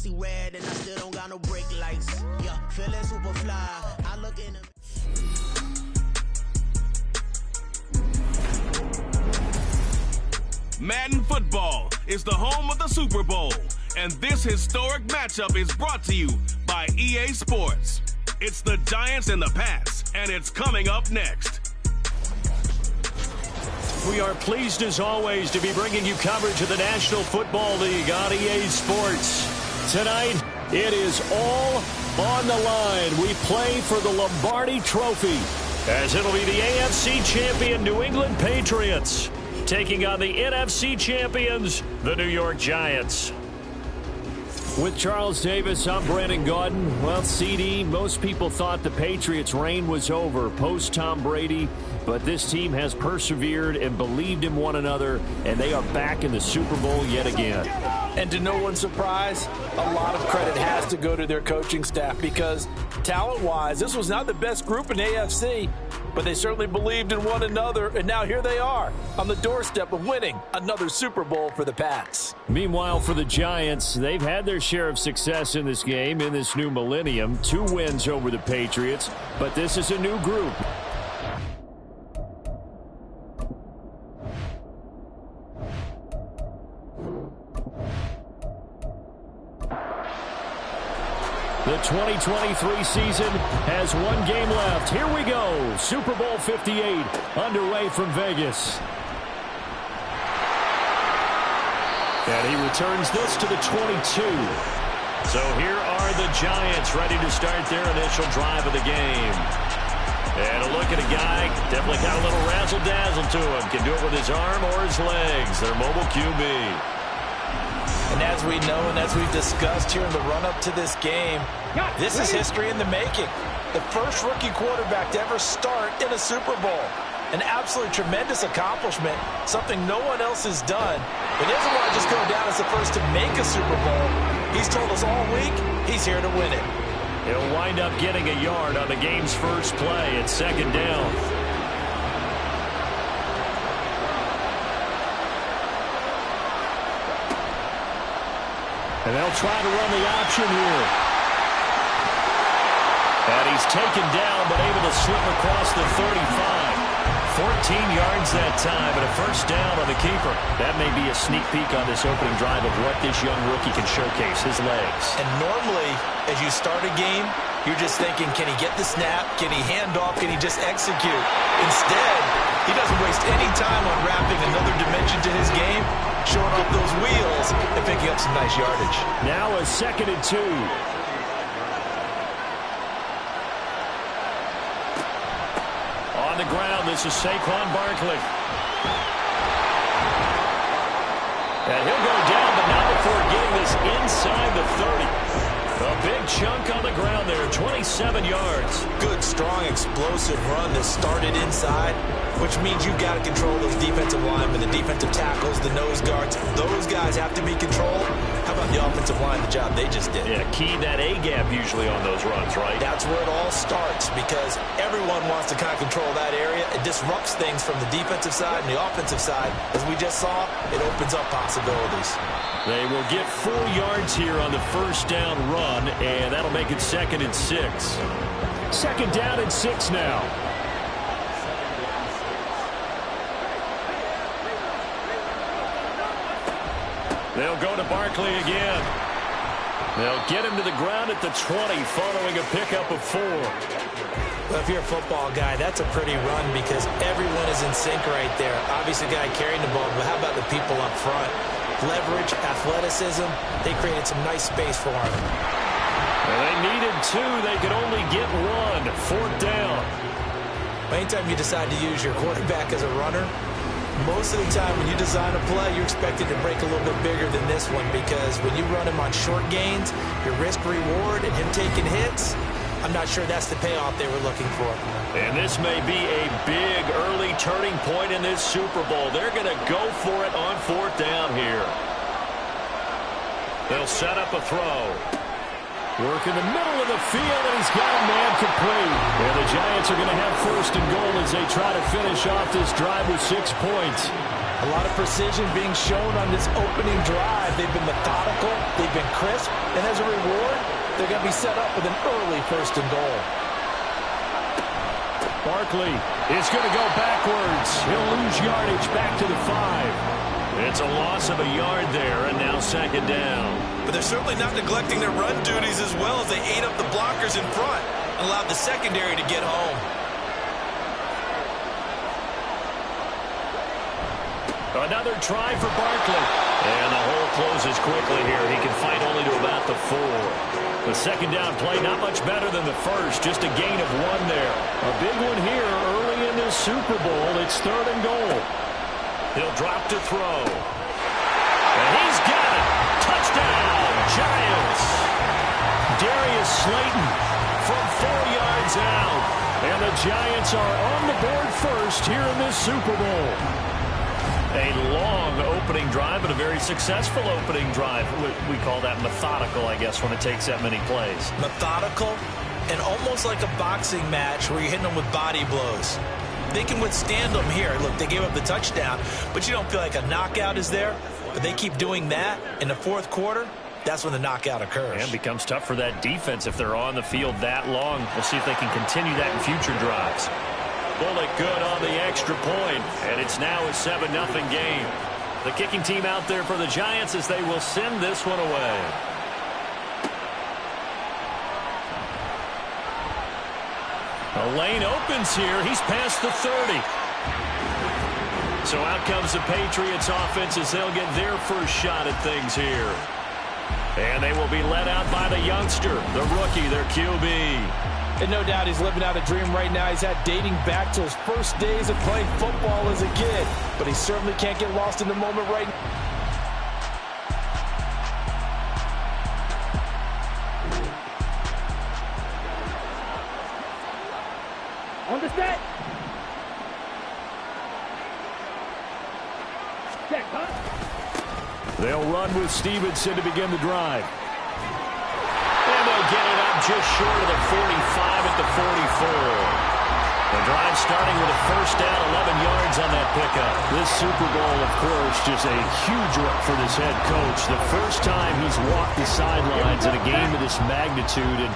see red and I still don't got no brake lights. Yeah, feeling super fly. I look in the Madden Football is the home of the Super Bowl, and this historic matchup is brought to you by EA Sports. It's the Giants and the Pats, and it's coming up next. We are pleased as always to be bringing you coverage of the National Football League on EA Sports. Tonight, it is all on the line. We play for the Lombardi Trophy, as it'll be the AFC champion New England Patriots taking on the NFC champions, the New York Giants. With Charles Davis, I'm Brandon Gaudin. Well, CD, most people thought the Patriots' reign was over post-Tom Brady, but this team has persevered and believed in one another, and they are back in the Super Bowl yet again. And to no one's surprise, a lot of credit has to go to their coaching staff because talent-wise, this was not the best group in AFC, but they certainly believed in one another, and now here they are on the doorstep of winning another Super Bowl for the Pats. Meanwhile, for the Giants, they've had their share of success in this game, in this new millennium. 2 wins over the Patriots, but this is a new group. The 2023 season has 1 game left. Here we go. Super Bowl 58 underway from Vegas. And he returns this to the 22. So here are the Giants ready to start their initial drive of the game. And a look at a guy, definitely got a little razzle-dazzle to him. Can do it with his arm or his legs. Their mobile QB. And as we know and as we've discussed here in the run-up to this game, this is history in the making. The first rookie quarterback to ever start in a Super Bowl. An absolutely tremendous accomplishment, something no one else has done. But he doesn't want to just go down as the first to make a Super Bowl. He's told us all week he's here to win it. He'll wind up getting a yard on the game's first play at 2nd down. And they'll try to run the option here. And he's taken down, but able to slip across the 35. 14 yards that time, and a first down on the keeper. That may be a sneak peek on this opening drive of what this young rookie can showcase, his legs. And normally, as you start a game, you're just thinking, can he get the snap? Can he hand off? Can he just execute? Instead, he doesn't waste any time on wrapping another dimension to his game, showing off those wheels and picking up some nice yardage. Now a 2nd and 2. On the ground, this is Saquon Barkley. And he'll go down, but not before getting this inside the 30. A big chunk on the ground there, 27 yards. Good, strong, explosive run that started inside, which means you've got to control those defensive linemen, the defensive tackles, the nose guards. Those guys have to be controlled. How about the offensive line, the job they just did? Yeah, key that A-gap usually on those runs, right? That's where it all starts because everyone wants to kind of control that area. It disrupts things from the defensive side and the offensive side. As we just saw, it opens up possibilities. They will get 4 yards here on the first down run, and that'll make it 2nd and 6. 2nd down and 6 now. They'll go to Barkley again. They'll get him to the ground at the 20 following a pickup of 4. Well, if you're a football guy, that's a pretty run because everyone is in sync right there. Obviously, the guy carrying the ball, but how about the people up front? Leverage, athleticism, they created some nice space for him. Well, they needed 2. They could only get 1. 4th down. Anytime you decide to use your quarterback as a runner, most of the time when you design a play, you're expected to break a little bit bigger than this one because when you run him on short gains, your risk-reward and him taking hits, I'm not sure that's the payoff they were looking for. And this may be a big early turning point in this Super Bowl. They're going to go for it on 4th down here. They'll set up a throw. Work in the middle of the field, and he's got a man complete. And the Giants are going to have 1st and goal as they try to finish off this drive with 6 points. A lot of precision being shown on this opening drive. They've been methodical, they've been crisp, and as a reward, they're going to be set up with an early 1st and goal. Barkley is going to go backwards. He'll lose yardage back to the 5. It's a loss of a yard there, and now 2nd down. But they're certainly not neglecting their run duties as well as they ate up the blockers in front and allowed the secondary to get home. Another try for Barkley. And the hole closes quickly here. He can fight only to about the 4. The 2nd down play not much better than the 1st. Just a gain of 1 there. A big one here early in this Super Bowl. It's 3rd and goal. He'll drop to throw. And he's got it. Touchdown, Giants. Darius Slayton from 4 yards out. And the Giants are on the board first here in this Super Bowl. A long opening drive, but a very successful opening drive. We call that methodical, I guess, when it takes that many plays. Methodical and almost like a boxing match where you're hitting them with body blows. They can withstand them here. Look, they gave up the touchdown, but you don't feel like a knockout is there. But they keep doing that in the 4th quarter. That's when the knockout occurs. And it becomes tough for that defense if they're on the field that long. We'll see if they can continue that in future drives. Bullock good on the extra point, and it's now a 7-0 game. The kicking team out there for the Giants as they will send this one away. The lane opens here. He's past the 30. So out comes the Patriots offense as they'll get their first shot at things here. And they will be led out by the youngster, the rookie, their QB. And no doubt he's living out a dream right now. He's had dating back to his first days of playing football as a kid. But he certainly can't get lost in the moment right now. On the set. Check, huh? They'll run with Stevenson to begin the drive. And they'll get it up just short of the 45 at the 44. The drive starting with a 1st down, 11 yards on that pickup. This Super Bowl, of course, just a huge look for this head coach. The first time he's walked the sidelines in a game of this magnitude. And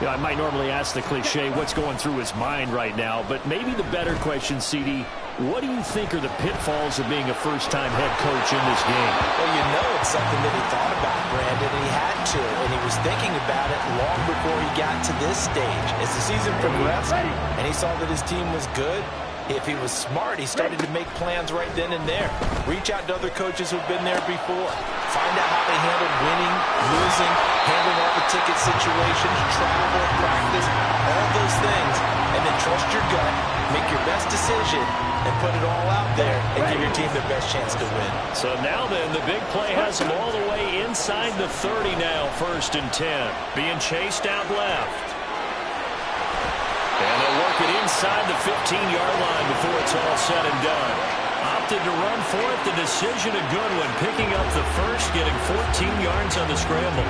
you know, I might normally ask the cliche, what's going through his mind right now? But maybe the better question, CD, what do you think are the pitfalls of being a first-time head coach in this game? Well, you know it's something that he thought about, Brandon, and he had to. And he was thinking about it long before he got to this stage. As the season progressed and he saw that his team was good, if he was smart, he started to make plans right then and there. Reach out to other coaches who've been there before. Find out how they handled winning, losing, handling all the ticket situations, travel, practice, all those things. And then trust your gut, make your best decision, and put it all out there and give your team the best chance to win. So now then, the big play has them all the way inside the 30 now, 1st and 10. Being chased out left. And they'll work it inside the 15-yard line before it's all said and done. Opted to run for it. The decision a good one. Picking up the 1st, getting 14 yards on the scramble.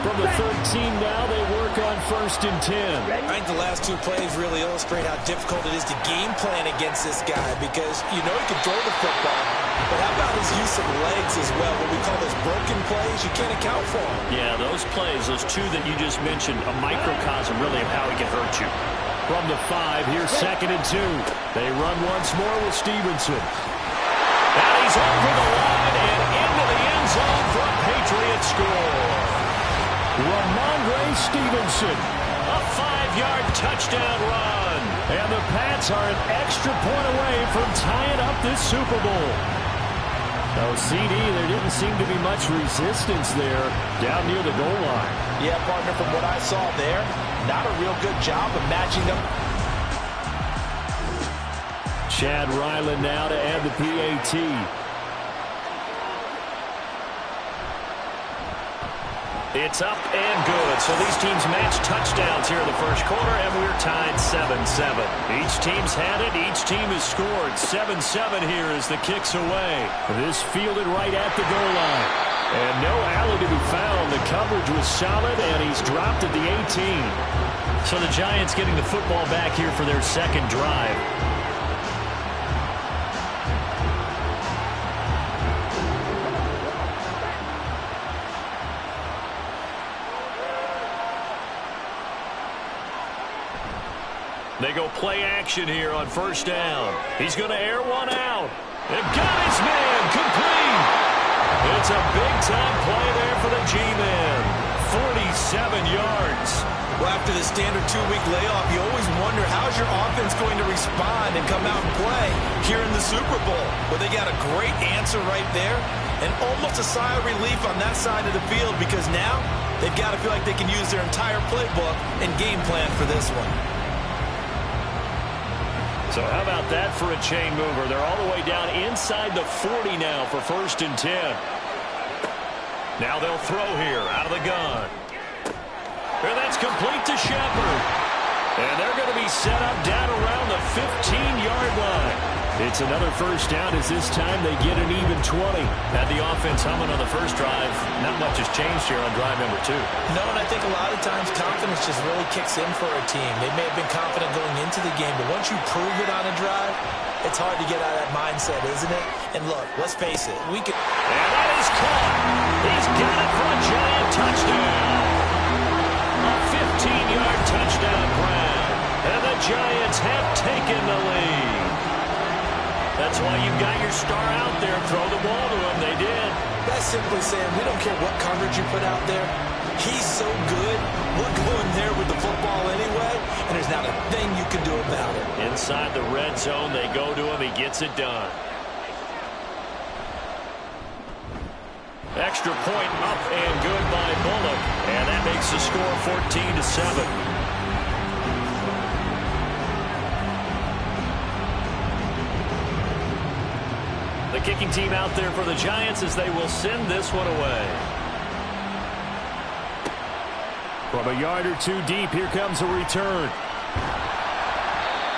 From the 13 now, they work on 1st and 10. I think the last 2 plays really illustrate how difficult it is to game plan against this guy because you know he can throw the football, but how about his use of legs as well? What we call those broken plays, you can't account for them. Yeah, those plays, those 2 that you just mentioned, a microcosm really of how he can hurt you. From the 5, here's 2nd and 2. They run once more with Stevenson. And he's over the line and into the end zone for a Patriots score. Ramondre Stevenson, a 5-yard touchdown run. And the Pats are an extra point away from tying up this Super Bowl. Now, CD, there didn't seem to be much resistance there down near the goal line. Yeah, partner, from what I saw there, not a real good job of matching them. Chad Ryland now to add the PAT. It's up and good. So these teams match touchdowns here in the 1st quarter, and we're tied 7-7. Each team's had it. Each team has scored. 7-7 here as the kick's away. This fielded right at the goal line. And no alley to be found. The coverage was solid, and he's dropped at the 18. So the Giants getting the football back here for their 2nd drive. They go play action here on first down. He's going to air one out. And got his man complete. It's a big-time play there for the G-Man. 47 yards. Well, after the standard 2-week layoff, you always wonder how's your offense going to respond and come out and play here in the Super Bowl. Well, they got a great answer right there and almost a sigh of relief on that side of the field because now they've got to feel like they can use their entire playbook and game plan for this one. So how about that for a chain mover? They're all the way down inside the 40 now for 1st and 10. Now they'll throw here out of the gun. And that's complete to Shepard. And they're going to be set up down around the 15-yard line. It's another first down as this time they get an even 20. Had the offense humming on the first drive. Not much has changed here on drive number 2. No, and I think a lot of times confidence just really kicks in for a team. They may have been confident going into the game, but once you prove it on a drive, it's hard to get out of that mindset, isn't it? And look, let's face it, we can... And that is caught. He's got it for a giant touchdown. A 15-yard touchdown grab. And the Giants have taken the lead. That's why you got your star out there. Throw the ball to him. They did. That's simply saying we don't care what coverage you put out there. He's so good. We're going there with the football anyway, and there's not a thing you can do about it. Inside the red zone, they go to him. He gets it done. Extra point up and good by Bullock, and that makes the score 14-7. The kicking team out there for the Giants as they will send this one away. From a yard or two deep, here comes a return.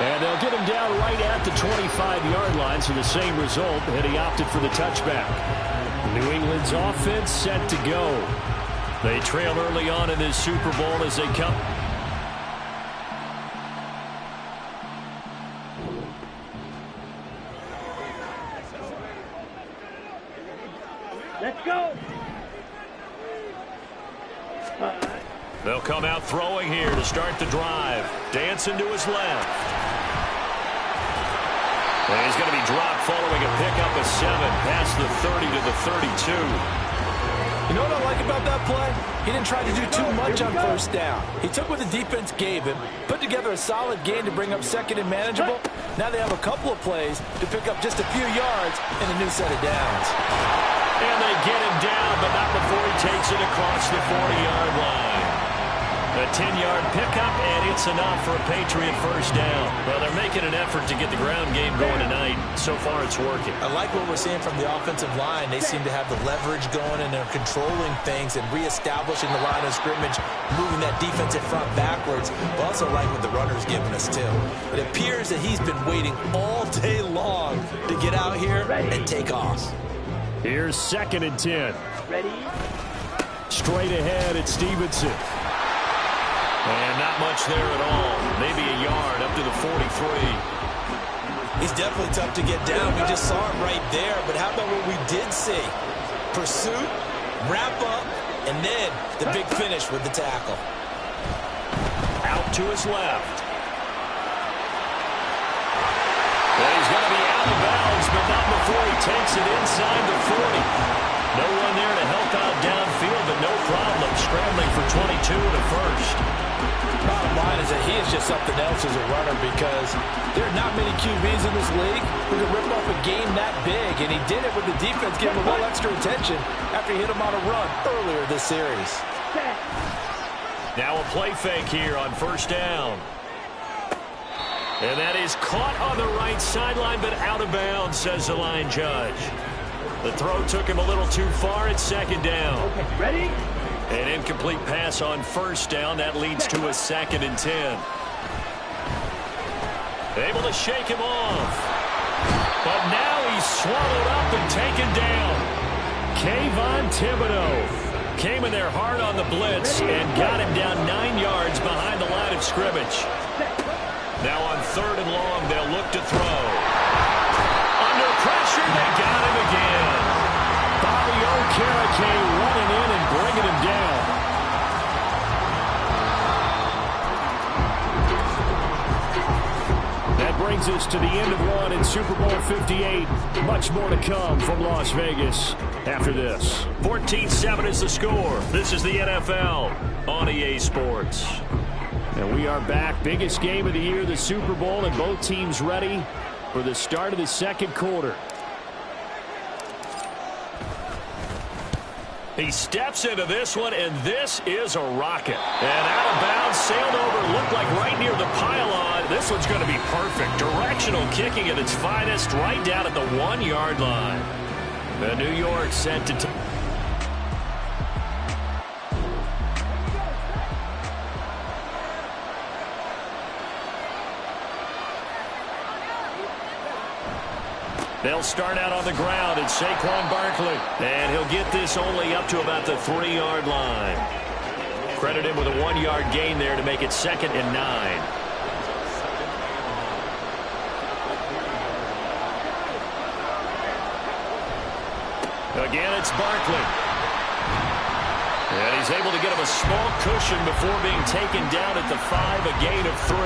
And they'll get him down right at the 25-yard line, so the same result, and he opted for the touchback. New England's offense set to go. They trail early on in this Super Bowl as they come. Let's go. They'll come out throwing here to start the drive. Dancing to his left. And he's going to be dropped following a pickup of 7 past the 30 to the 32. You know what I like about that play? He didn't try to do too much on first down. He took what the defense gave him, put together a solid gain to bring up 2nd and manageable. Now they have a couple of plays to pick up just a few yards and a new set of downs. And they get him down, but not before he takes it across the 40-yard line. A 10-yard pickup, and it's enough for a Patriot first down. Well, they're making an effort to get the ground game going tonight. So far, it's working. I like what we're seeing from the offensive line. They seem to have the leverage going, and they're controlling things and reestablishing the line of scrimmage, moving that defensive front backwards. I also like what the runner's giving us, too. It appears that he's been waiting all day long to get out here and take off. Here's 2nd and 10. Ready? Straight ahead at Stevenson. And not much there at all. Maybe a yard up to the 43. He's definitely tough to get down. We just saw him right there. But how about what we did see? Pursuit, wrap up, and then the big finish with the tackle. Out to his left. Well, he's going to be out of bounds, but not before he takes it inside the 40. No one there to help out downfield, but no problem scrambling for 22 and a first. Bottom line is that he is just something else as a runner because there are not many QBs in this league who can rip off a game that big, and he did it with the defense giving him a little extra attention after he hit him on a run earlier this series. Now a play fake here on first down. And that is caught on the right sideline, but out of bounds, says the line judge. The throw took him a little too far at 2nd down. Okay, ready? An incomplete pass on first down. That leads to a 2nd and 10. Able to shake him off. But now he's swallowed up and taken down. Kayvon Thibodeau came in there hard on the blitz and got him down 9 yards behind the line of scrimmage. Now on 3rd and long, they'll look to throw. Under pressure, they got him again. Bobby Okereke running in and bringing him down. brings us to the end of one in Super Bowl 58. Much more to come from Las Vegas after this. 14-7 is the score. This is the NFL on EA Sports. And we are back. Biggest game of the year, the Super Bowl, and both teams ready for the start of the second quarter. He steps into this one, and this is a rocket. And out of bounds, sailed over, looked like right near the pylon. This one's going to be perfect. Directional kicking at its finest, right down at the 1-yard line. The New York sent to... They'll start out on the ground. It's Saquon Barkley. And he'll get this only up to about the 3-yard line. Credit him with a 1-yard gain there to make it 2nd and 9. Again, it's Barkley. And he's able to get him a small cushion before being taken down at the 5, a gain of 3.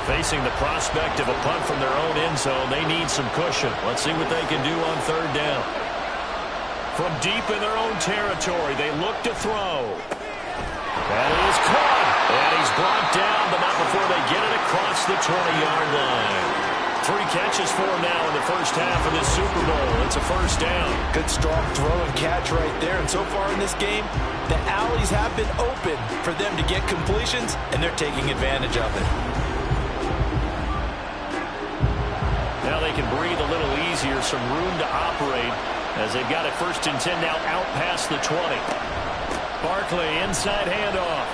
Facing the prospect of a punt from their own end zone, they need some cushion. Let's see what they can do on 3rd down. From deep in their own territory, they look to throw. That is caught. And he's brought down, but not before they get it across the 20-yard line. 3 catches for him now in the first half of this Super Bowl. It's a 1st down. Good strong throw and catch right there. And so far in this game, the alleys have been open for them to get completions, and they're taking advantage of it. Now they can breathe a little easier, some room to operate as they've got it 1st and 10 now out past the 20. Barkley, inside handoff.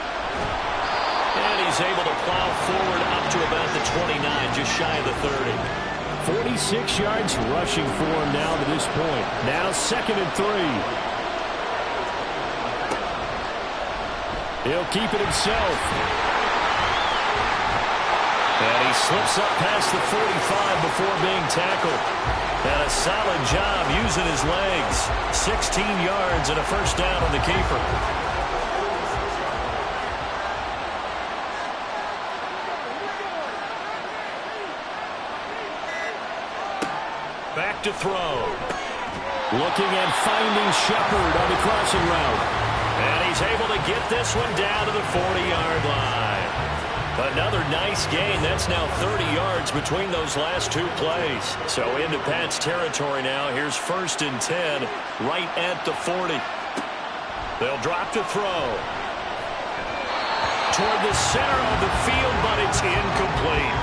And he's able to plow forward up to about the 29, just shy of the 30. 46 yards rushing for him now to this point. Now 2nd and 3. He'll keep it himself. And he slips up past the 45 before being tackled. And a solid job using his legs. 16 yards and a 1st down on the keeper. Back to throw. Looking and finding Shepard on the crossing route. And he's able to get this one down to the 40-yard line. Another nice gain. That's now 30 yards between those last 2 plays. So into Pat's territory now. Here's 1st and 10 right at the 40. They'll drop to throw. Toward the center of the field, but it's incomplete.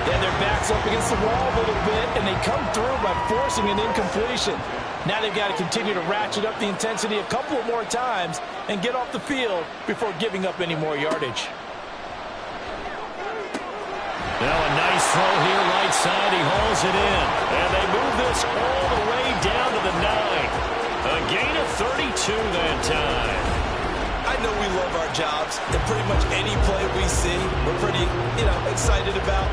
Yeah, their back's up against the wall a little bit, and they come through by forcing an incompletion. Now they've got to continue to ratchet up the intensity a couple of more times and get off the field before giving up any more yardage. Now a nice throw here right side. He hauls it in. And they move this all the way down to the 9. A gain of 32 that time. I know we love our jobs, and pretty much any play we see, we're pretty, excited about.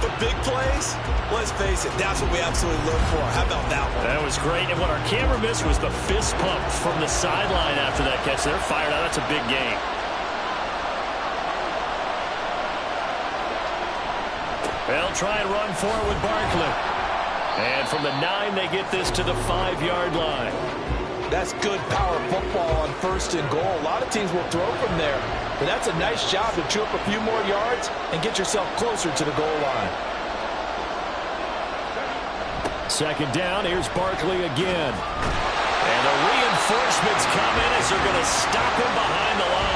But big plays, let's face it, that's what we absolutely look for. How about that one? That was great. And what our camera missed was the fist pump from the sideline after that catch. They're fired out. That's a big game. They'll try and run forward with Barkley. And from the 9, they get this to the 5-yard line. That's good power football on 1st and goal. A lot of teams will throw from there. But that's a nice job to chew up a few more yards and get yourself closer to the goal line. 2nd down. Here's Barkley again. And the reinforcements come in as they're going to stop him behind the line.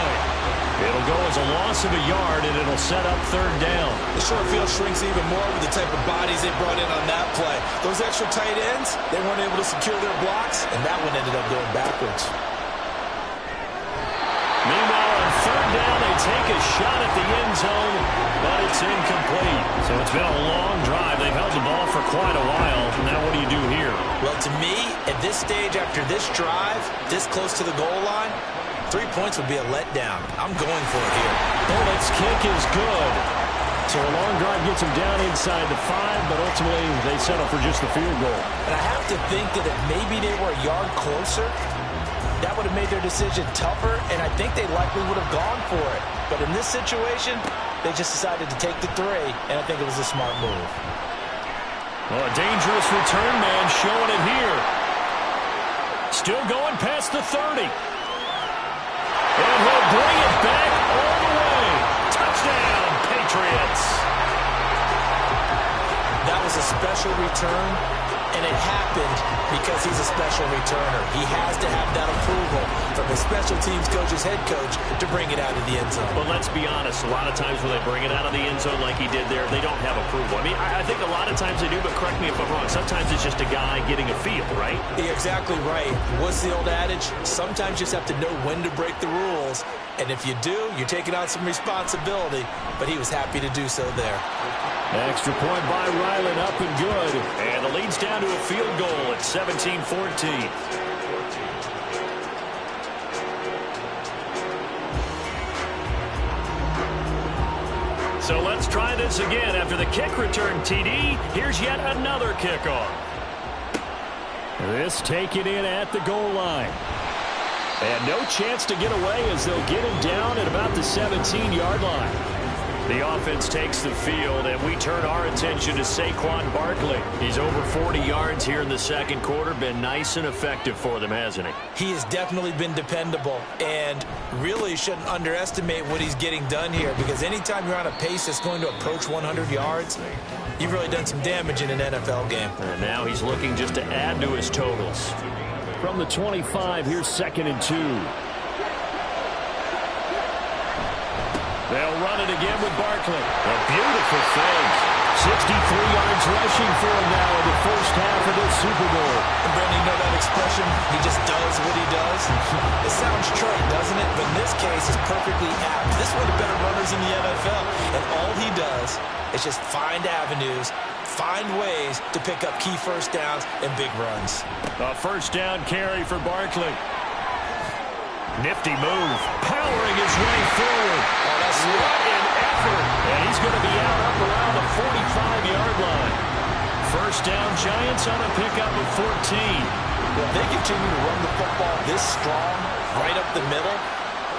It'll go as a loss of a yard, and it'll set up 3rd down. The short field shrinks even more with the type of bodies they brought in on that play. Those extra tight ends, they weren't able to secure their blocks, and that one ended up going backwards. Meanwhile, on 3rd down, they take a shot at the end zone, but it's incomplete. So it's been a long drive. They've held the ball for quite a while. Now what do you do here? Well, to me, at this stage after this drive, this close to the goal line, 3 points would be a letdown. I'm going for it here. Bullett's kick is good. So a long drive gets them down inside the 5, but ultimately they settle for just the field goal. And I have to think that if maybe they were a yard closer, that would have made their decision tougher, and I think they likely would have gone for it. But in this situation, they just decided to take the 3, and I think it was a smart move. Well, a dangerous return man showing it here. Still going past the 30. And he'll bring it back all the way. Touchdown, Patriots. That was a special return, and it happened because he's a special returner. He has to have that approval from his special teams coach's head coach to bring it out of the end zone. But let's be honest, a lot of times when they bring it out of the end zone like he did there, they don't have approval. I mean, I think a lot of times they do, but correct me if I'm wrong. Sometimes it's just a guy getting a feel, right? You're exactly right. What's the old adage? Sometimes you just have to know when to break the rules. And if you do, you're taking on some responsibility. But he was happy to do so there. Extra point by Ryland, up and good. And the lead's down to a field goal at 17-14. So let's try this again. After the kick return, TD, here's yet another kickoff. This taken in at the goal line. And no chance to get away as they'll get him down at about the 17-yard line. The offense takes the field, and we turn our attention to Saquon Barkley. He's over 40 yards here in the second quarter. Been nice and effective for them, hasn't he? He has definitely been dependable, and really shouldn't underestimate what he's getting done here, because anytime you're on a pace that's going to approach 100 yards, you've really done some damage in an NFL game. And now he's looking just to add to his totals. From the 25, here's 2nd and 2. They'll run it again with Barkley. A beautiful fake. 63 yards rushing for him now in the first half of this Super Bowl. And Brandon, you know that expression? He just does what he does. It sounds trite, doesn't it? But in this case, it's perfectly apt. This is one of the better runners in the NFL. And all he does is just find avenues, find ways to pick up key first downs and big runs. A first down carry for Barkley. Nifty move. Powering his way forward. Oh, that's what an effort. And he's going to be out up around the 45-yard line. First down, Giants on a pickup of 14. Well, if they continue to run the football this strong, right up the middle,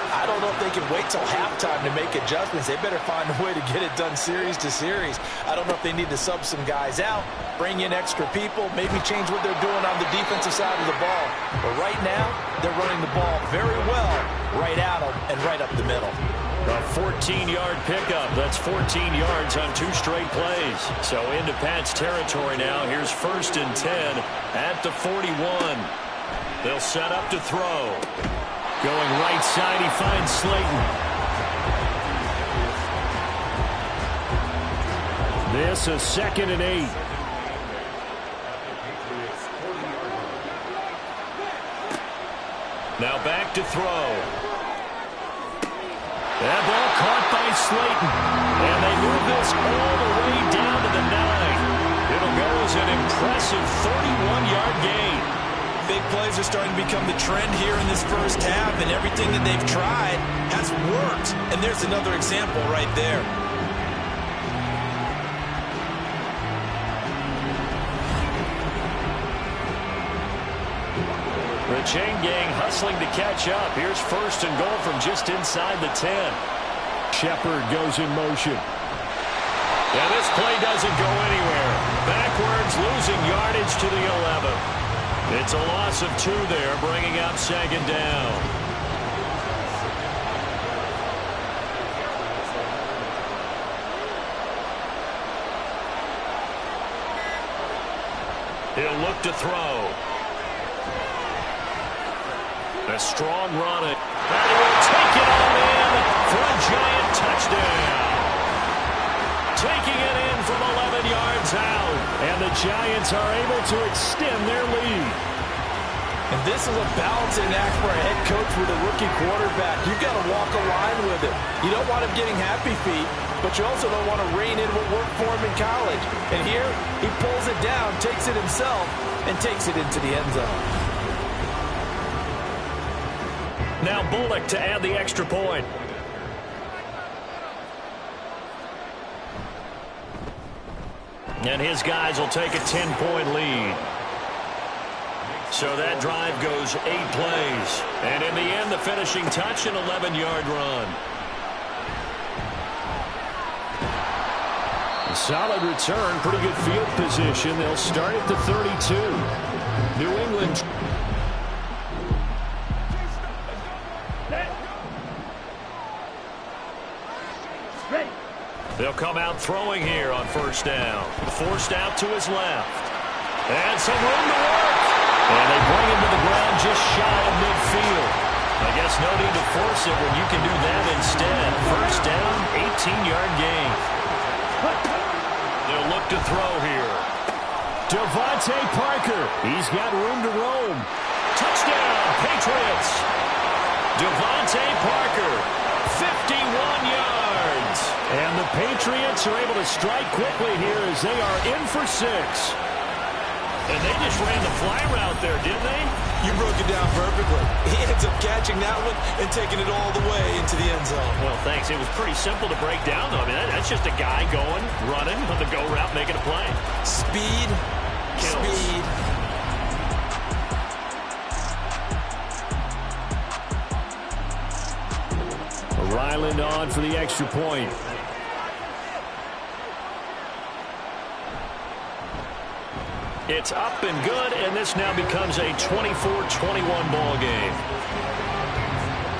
I don't know if they can wait till halftime to make adjustments. They better find a way to get it done series to series. I don't know if they need to sub some guys out, bring in extra people, maybe change what they're doing on the defensive side of the ball. But right now, they're running the ball very well right at them and right up the middle. A 14-yard pickup. That's 14 yards on 2 straight plays. So into Pat's territory now. Here's 1st and 10 at the 41. They'll set up to throw. Going right side, he finds Slayton. This is 2nd and 8. Now back to throw. That ball caught by Slayton. And they move this all the way down to the 9. It'll go as an impressive 31-yard gain. Big plays are starting to become the trend here in this first half, and everything that they've tried has worked. And there's another example right there. The chain gang hustling to catch up. Here's 1st and goal from just inside the 10. Shepard goes in motion. And this play doesn't go anywhere. Backwards, losing yardage to the 11. It's a loss of 2 there, bringing up 2nd down. He'll look to throw. A strong run. And he will take it on in for a giant touchdown. Taking it in from 11 yards out. And the Giants are able to extend their lead. And this is a balancing act for a head coach with a rookie quarterback. You've got to walk a line with him. You don't want him getting happy feet, but you also don't want to rein in what worked for him in college. And here, he pulls it down, takes it himself, and takes it into the end zone. Now Bullock to add the extra point. And his guys will take a 10-point lead. So that drive goes 8 plays. And in the end, the finishing touch, an 11-yard run. A solid return, pretty good field position. They'll start at the 32. New England. They'll come out throwing here on first down. Forced out to his left. And some room to work. And they bring him to the ground just shy of midfield. I guess no need to force it when you can do that instead. First down, 18-yard gain. They'll look to throw here. Devontae Parker. He's got room to roam. Touchdown, Patriots. Devontae Parker, 51 yards. And the Patriots are able to strike quickly here as they are in for 6. And they just ran the fly route there, didn't they? You broke it down perfectly. He ends up catching that one and taking it all the way into the end zone. Well, thanks. It was pretty simple to break down, though. I mean, that's just a guy going, running on the go route, making a play. Speed, kills. Speed. Ryland on for the extra point. It's up and good, and this now becomes a 24-21 ball game.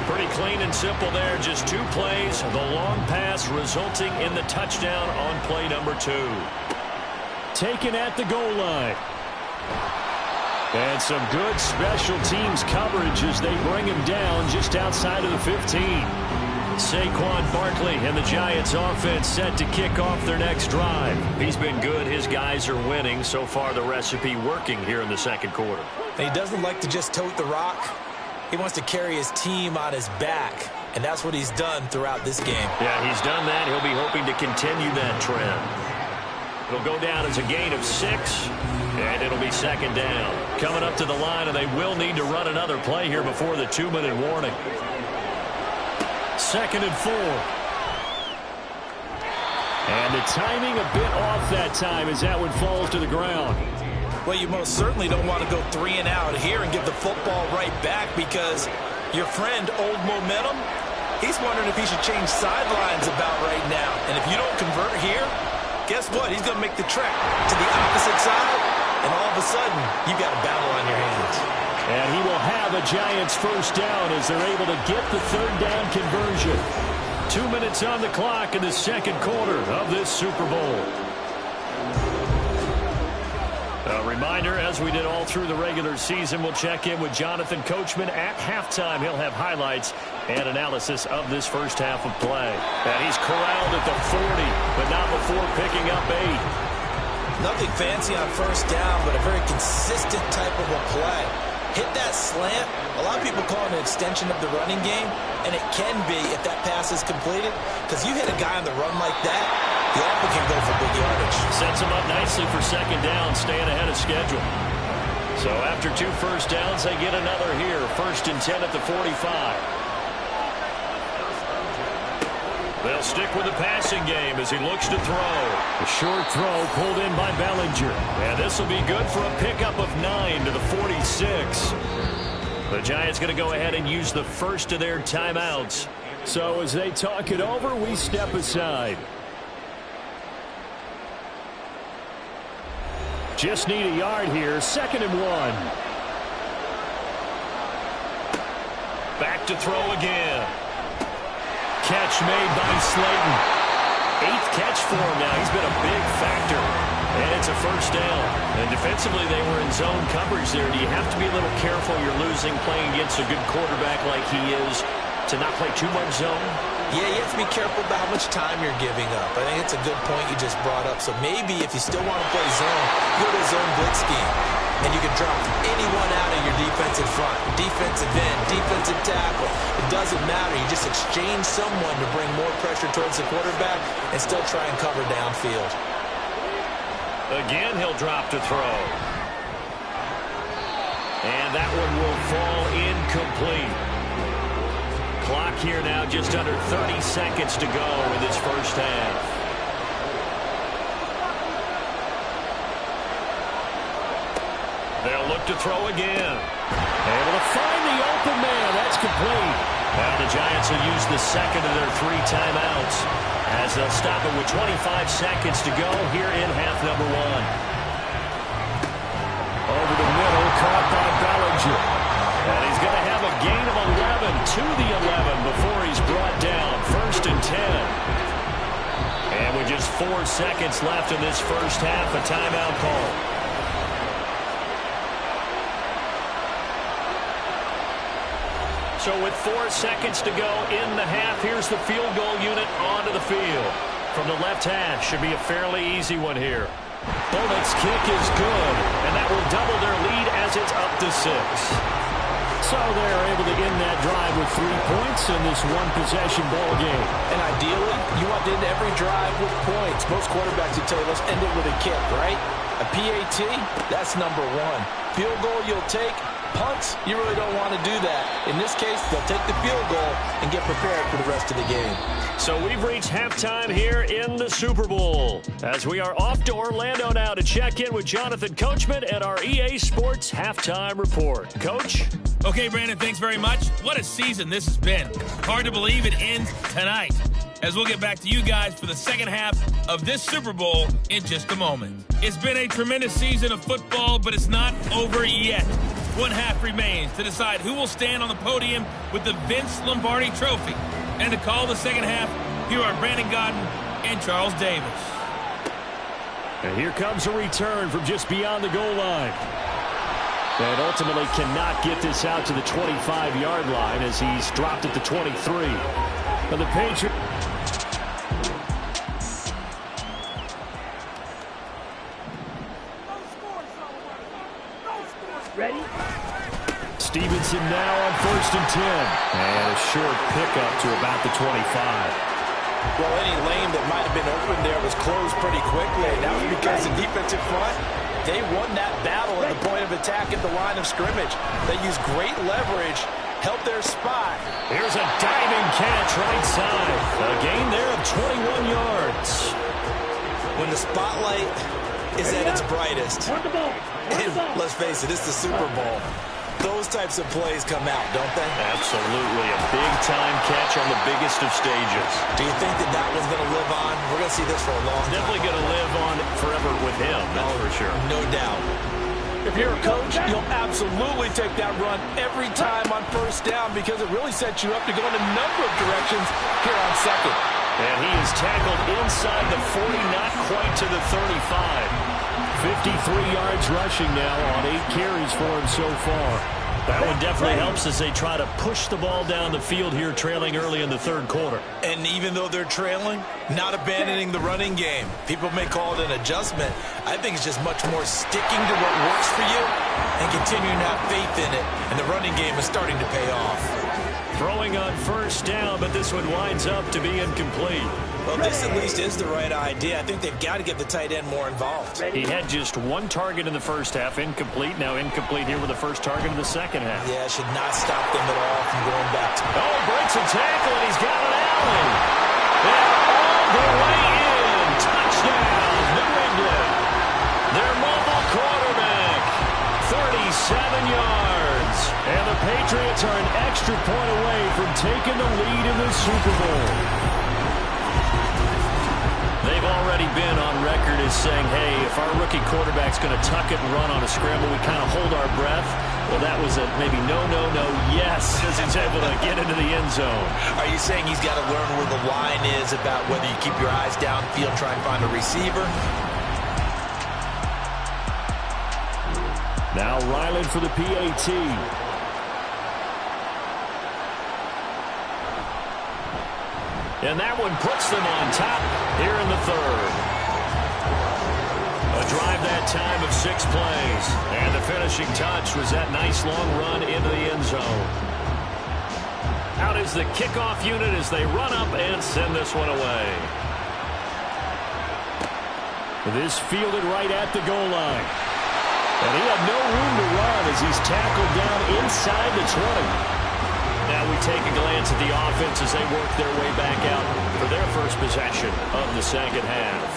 Pretty clean and simple there. Just 2 plays. The long pass resulting in the touchdown on play number 2. Taken at the goal line. And some good special teams coverage as they bring him down just outside of the 15. Saquon Barkley and the Giants offense set to kick off their next drive. He's been good. His guys are winning. So far, the recipe working here in the second quarter. He doesn't like to just tote the rock. He wants to carry his team on his back, and that's what he's done throughout this game. Yeah, he's done that. He'll be hoping to continue that trend. It'll go down as a gain of 6, and it'll be second down. Coming up to the line, and they will need to run another play here before the 2-minute warning. 2nd and 4. And the timing a bit off that time as that one falls to the ground. Well, you most certainly don't want to go 3 and out here and give the football right back because your friend, Old Momentum, he's wondering if he should change sidelines about right now. And if you don't convert here, guess what? He's going to make the trek to the opposite side, and all of a sudden, you've got a battle on your hands. And he will have a Giants first down as they're able to get the 3rd down conversion. 2 minutes on the clock in the second quarter of this Super Bowl. A reminder, as we did all through the regular season, we'll check in with Jonathan Coachman at halftime. He'll have highlights and analysis of this first half of play. And he's corralled at the 40, but not before picking up 8. Nothing fancy on first down, but a very consistent type of a play. Hit that slant. A lot of people call it an extension of the running game, and it can be if that pass is completed, because you hit a guy on the run like that, the offer can go for big yardage. Sets him up nicely for second down, staying ahead of schedule. So after 2 first downs, they get another here. 1st and 10 at the 45. They'll stick with the passing game as he looks to throw. A short throw pulled in by Bellinger. And this will be good for a pickup of 9 to the 46. The Giants going to go ahead and use the first of their timeouts. So as they talk it over, we step aside. Just need a yard here. 2nd and 1. Back to throw again. Catch made by Slayton. 8th catch for him now. He's been a big factor. And it's a first down. And defensively, they were in zone coverage there. Do you have to be a little careful? You're losing playing against a good quarterback like he is to not play too much zone? Yeah, you have to be careful about how much time you're giving up. I think it's a good point you just brought up. So maybe if you still want to play zone, go to a zone blitz scheme. And you can drop anyone out of your defensive front, defensive end, defensive tackle. It doesn't matter. You just exchange someone to bring more pressure towards the quarterback and still try and cover downfield. Again, he'll drop to throw. And that one will fall incomplete. Clock here now just under 30 seconds to go in this first half. They'll look to throw again. Able to find the open man. That's complete. Now the Giants will use the second of their 3 timeouts as they'll stop it with 25 seconds to go here in half number 1. Over the middle, caught by Bellinger. And he's going to have a gain of 11 to the 11 before he's brought down. 1st and 10. And with just 4 seconds left in this first half, a timeout call. So with 4 seconds to go in the half, here's the field goal unit onto the field. From the left hash, should be a fairly easy one here. Bullock's kick is good, and that will double their lead as it's up to 6. So they're able to end that drive with 3 points in this one-possession ball game. And ideally, you want to end every drive with points. Most quarterbacks would tell you, let's end it with a kick, right? A PAT, that's number 1. Field goal you'll take. Punts, you really don't want to do that. In this case, they'll take the field goal and get prepared for the rest of the game. So we've reached halftime here in the Super Bowl. As we are off to Orlando now to check in with Jonathan Coachman and our EA Sports Halftime Report. Coach? Okay, Brandon, thanks very much. What a season this has been. Hard to believe it ends tonight, as we'll get back to you guys for the second half of this Super Bowl in just a moment. It's been a tremendous season of football, but it's not over yet. One half remains to decide who will stand on the podium with the Vince Lombardi Trophy. And to call the second half, here are Brandon Godden and Charles Davis. And here comes a return from just beyond the goal line. And ultimately cannot get this out to the 25-yard line as he's dropped at the 23. Now the Patriots. Ready? Stevenson now on 1st and 10. And a short pickup to about the 25. Well, any lane that might have been open there was closed pretty quickly. And that was because the defensive front, they won that battle at the point of attack at the line of scrimmage. They used great leverage, helped their spot. Here's a diving catch right side. A gain there of 21 yards. When the spotlight is at its brightest, and let's face it, it's the Super Bowl. Those types of plays come out, don't they? Absolutely. A big-time catch on the biggest of stages. Do you think that one's going to live on? We're going to see this for a long time. Definitely going to live on forever with him, that's for sure. No doubt. If you're a coach, you'll absolutely take that run every time on 1st down because it really sets you up to go in a number of directions here on 2nd. And he is tackled inside the 40, not quite to the 35. 53 yards rushing now on 8 carries for him so far. That one definitely helps as they try to push the ball down the field here, trailing early in the 3rd quarter. And even though they're trailing, not abandoning the running game. People may call it an adjustment. I think it's just much more sticking to what works for you and continuing to have faith in it. And the running game is starting to pay off. Throwing on 1st down, but this one winds up to be incomplete. Well, this at least is the right idea. I think they've got to get the tight end more involved. He had just 1 target in the first half, incomplete. Now incomplete here with the first target in the second half. Yeah, should not stop them at all from going back to... Oh, breaks a tackle, and he's got an alley. They're all the way in. Touchdown, New England. Their mobile quarterback, 37 yards. And the Patriots are an extra point away from taking the lead in the Super Bowl. They've already been on record as saying, hey, if our rookie quarterback's going to tuck it and run on a scramble, we kind of hold our breath. Well, that was a maybe no, yes, as he's able to get into the end zone. Are you saying he's got to learn where the line is about whether you keep your eyes downfield, try and find a receiver? Now Ryland for the PAT. And that one puts them on top here in the 3rd. A drive that time of 6 plays. And the finishing touch was that nice long run into the end zone. Out is the kickoff unit as they run up and send this one away. This fielded right at the goal line. And he had no room to run as he's tackled down inside the 20. Now we take a glance at the offense as they work their way back out for their first possession of the second half.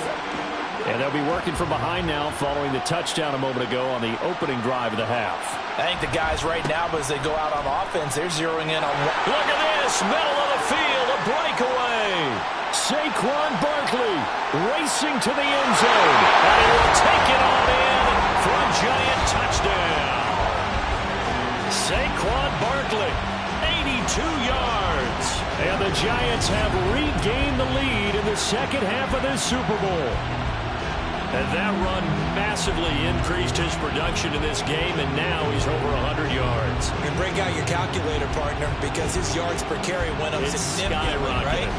And they'll be working from behind now following the touchdown a moment ago on the opening drive of the half. I think the guys right now, as they go out on offense, they're zeroing in on one. Look at this, middle of the field, a breakaway. Saquon Barkley racing to the end zone. And he will take it on in for a giant touchdown. Saquon Barkley, 82 yards. And the Giants have regained the lead in the second half of this Super Bowl. And that run massively increased his production in this game, and now he's over 100 yards. And break out your calculator, partner, because his yards per carry went up significantly, right?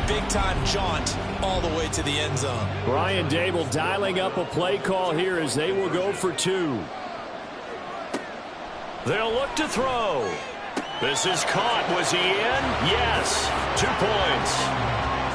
Big-time jaunt all the way to the end zone. Brian Dable dialing up a play call here as they will go for 2. They'll look to throw. This is caught. Was he in? Yes. 2 points.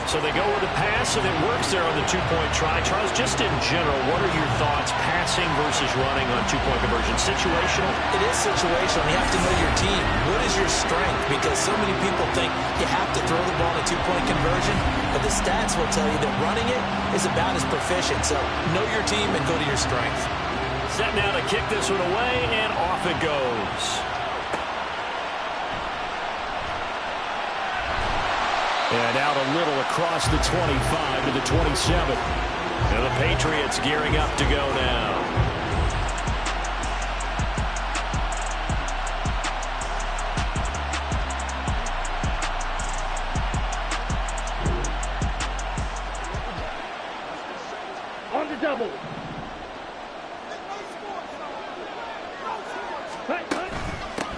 So they go with a pass, and it works there on the 2-point try. Charles, just in general, what are your thoughts passing versus running on 2-point conversion? Situational? It is situational. You have to know your team. What is your strength? Because so many people think you have to throw the ball in a 2-point conversion, but the stats will tell you that running it is about as proficient. So know your team and go to your strength. Set now to kick this one away, and off it goes. And out a little across the 25 to the 27. And the Patriots gearing up to go now. On the double.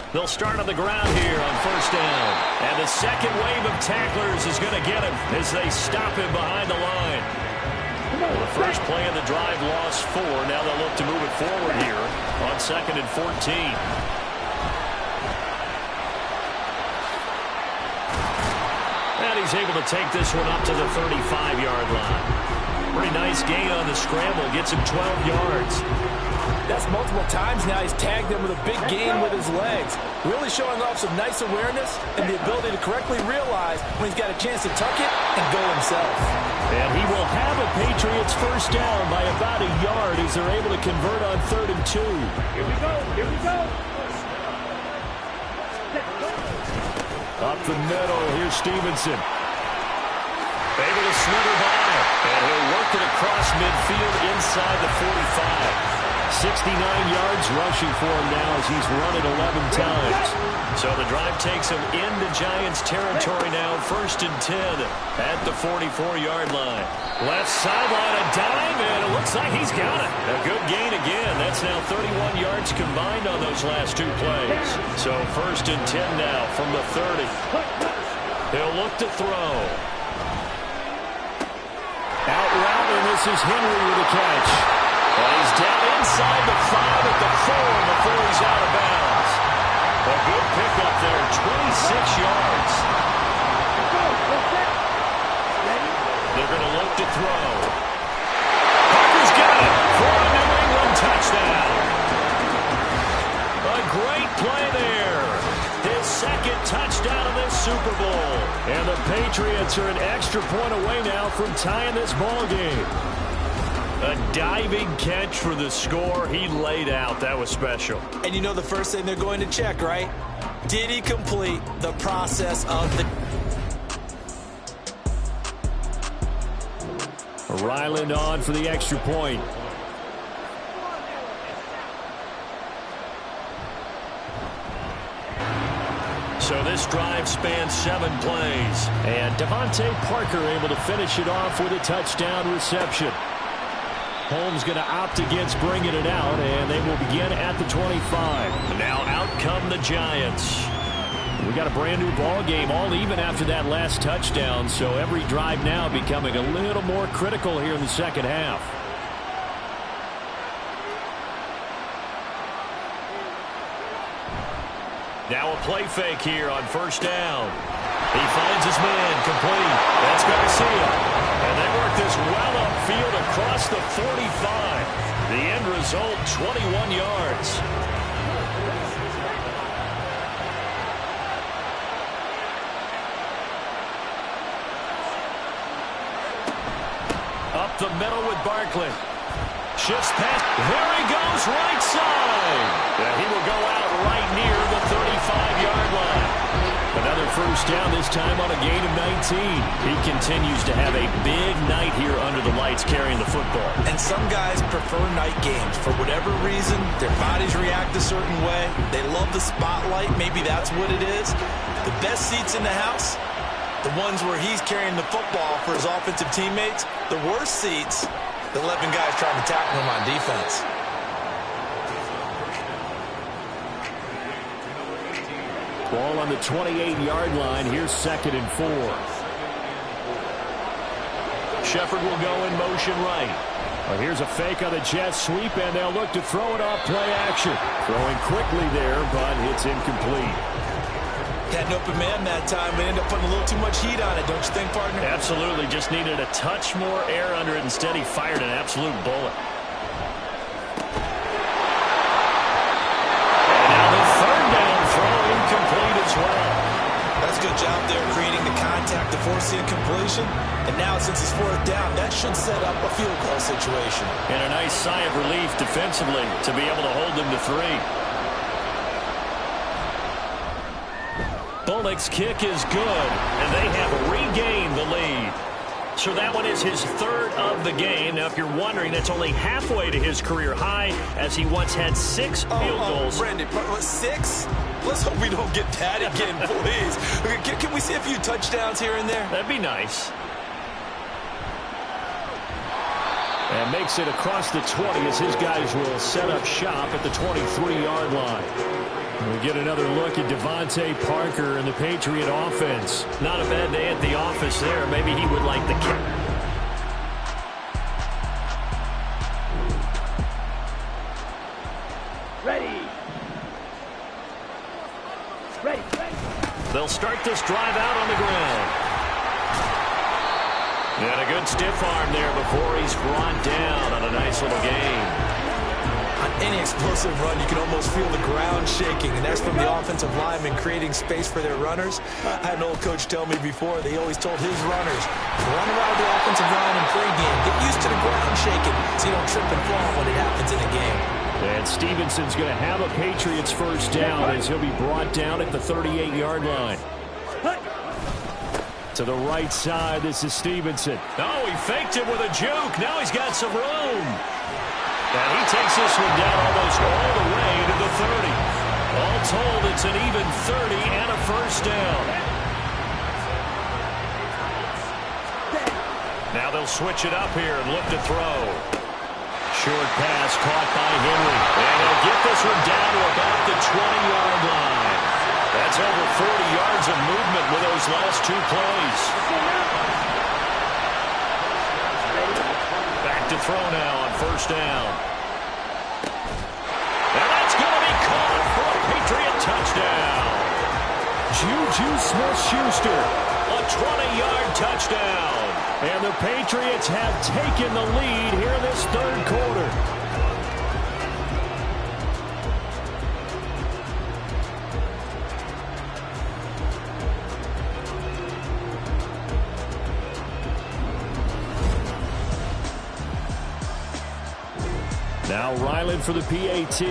They'll start on the ground here on first down. And the second wave of tacklers is going to get him as they stop him behind the line. Well, the first play of the drive lost 4. Now they'll look to move it forward here on 2nd and 14. And he's able to take this one up to the 35-yard line. Pretty nice gain on the scramble. Gets him 12 yards. That's multiple times now he's tagged them with a big gain with his legs. Really showing off some nice awareness and the ability to correctly realize when he's got a chance to tuck it and go himself. And he will have a Patriots first down by about a yard as they're able to convert on 3rd and 2. Here we go. Here we go. Up the middle, here's Stevenson. Able to slither by, and he'll work it across midfield inside the 45. 69 yards rushing for him now as he's run it 11 times. So the drive takes him into Giants territory now, 1st and 10 at the 44-yard line. Left sideline, a dive, and it looks like he's got it. A good gain again. That's now 31 yards combined on those last 2 plays. So 1st and 10 now from the 30. He'll look to throw. Out route, and this is Henry with a catch. And he's down inside the 5 at the 4 before he's out of bounds. A good pickup there, 26 yards. They're going to look to throw. Parker's got it for a New England touchdown. A great play there. His 2nd touchdown of this Super Bowl. And the Patriots are an extra point away now from tying this ball game. A diving catch for the score. He laid out. That was special. And you know the first thing they're going to check, right? Did he complete the process of the... Ryland on for the extra point. So this drive spans 7 plays. And Devontae Parker able to finish it off with a touchdown reception. Holmes going to opt against bringing it out, and they will begin at the 25. Now out come the Giants. We got a brand new ball game, all even after that last touchdown, so every drive now becoming a little more critical here in the second half. Now a play fake here on first down. He finds his man, complete. That's Garcia. And they work this well upfield across the 45. The end result, 21 yards. Up the middle with Barkley. Shifts past. There he goes, right side. And he will go out right near the 35-yard line. Another first down, this time on a gain of 19. He continues to have a big night here under the lights carrying the football. And some guys prefer night games. For whatever reason, their bodies react a certain way. They love the spotlight. Maybe that's what it is. The best seats in the house, the ones where he's carrying the football for his offensive teammates. The worst seats, the 11 guys trying to tackle him on defense. Ball on the 28-yard line. Here's 2nd and 4. Shepard will go in motion right. Well, here's a fake on the jet sweep, and they'll look to throw it off play action. Throwing quickly there, but it's incomplete. Had an open man that time, but ended up putting a little too much heat on it, don't you think, partner? Absolutely. Just needed a touch more air under it. Instead, he fired an absolute bullet. And now the 3rd down throw incomplete as well. That's a good job there creating the contact to force the incompletion. And now, since it's 4th down, that should set up a field goal situation. And a nice sigh of relief defensively to be able to hold them to 3. Bullock's kick is good, and they have regained the lead. So that one is his 3rd of the game. Now, if you're wondering, that's only halfway to his career high, as he once had 6 field goals. Brandon, 6? Let's hope we don't get that again, please. Can we see a few touchdowns here and there? That'd be nice. And makes it across the 20 as his guys will set up shop at the 23-yard line. We get another look at Devontae Parker and the Patriot offense. Not a bad day at the office there. Maybe he would like the kick. Ready. They'll start this drive out on the ground. And a good stiff arm there before he's brought down on a nice little gain. On any explosive run, you can almost feel the ground shaking, and that's from the offensive linemen creating space for their runners. I had an old coach tell me before, they always told his runners, run around the offensive line in pregame. Get used to the ground shaking so you don't trip and fall when it happens in a game. And Stevenson's going to have a Patriots first down as he'll be brought down at the 38-yard line. To the right side, this is Stevenson. Oh, he faked it with a juke. Now he's got some room. And he takes this one down almost all the way to the 30. All told, it's an even 30 and a first down. Now they'll switch it up here and look to throw. Short pass caught by Henry. And he'll get this one down to about the 20-yard line. That's over 40 yards of movement with those last 2 plays. Back to throw now on first down. And that's going to be caught for a Patriot touchdown. Juju Smith-Schuster, a 20-yard touchdown. And the Patriots have taken the lead here in this 3rd quarter. Now Ryland for the PAT.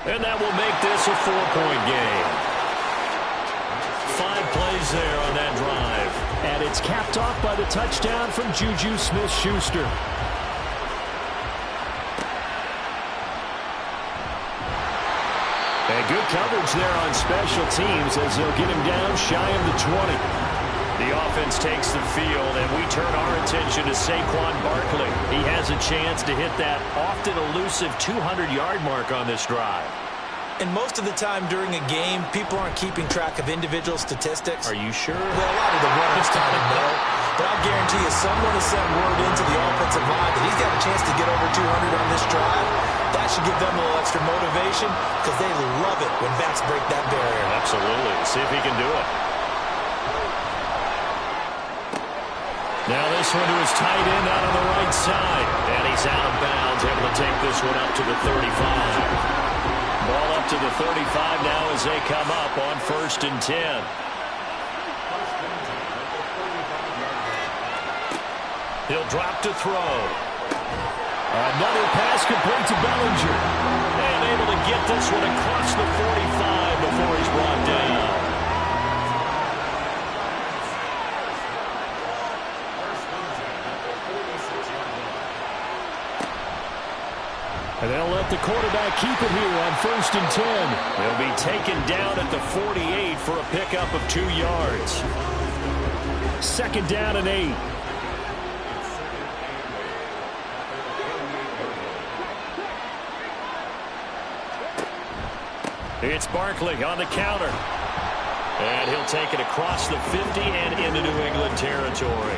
And that will make this a 4-point game. 5 plays there on that drive. And it's capped off by the touchdown from Juju Smith-Schuster. And good coverage there on special teams as they'll get him down shy of the 20. The offense takes the field, and we turn our attention to Saquon Barkley. He has a chance to hit that often elusive 200-yard mark on this drive. And most of the time during a game, people aren't keeping track of individual statistics. Are you sure? Well, a lot of the runners kind of know. But I'll guarantee you someone has sent word into the offensive line that he's got a chance to get over 200 on this drive. That should give them a little extra motivation because they love it when backs break that barrier. Absolutely. See if he can do it. Now this one to his tight end out on the right side. And he's out of bounds, able to take this one up to the 35. Ball up to the 35 now as they come up on 1st and 10. He'll drop to throw. Another pass complete to Bellinger. And able to get this one across the 45 before he's brought down. And they'll let the quarterback keep it here on 1st and 10. He'll be taken down at the 48 for a pickup of 2 yards. 2nd down and 8. It's Barkley on the counter. And he'll take it across the 50 and into New England territory.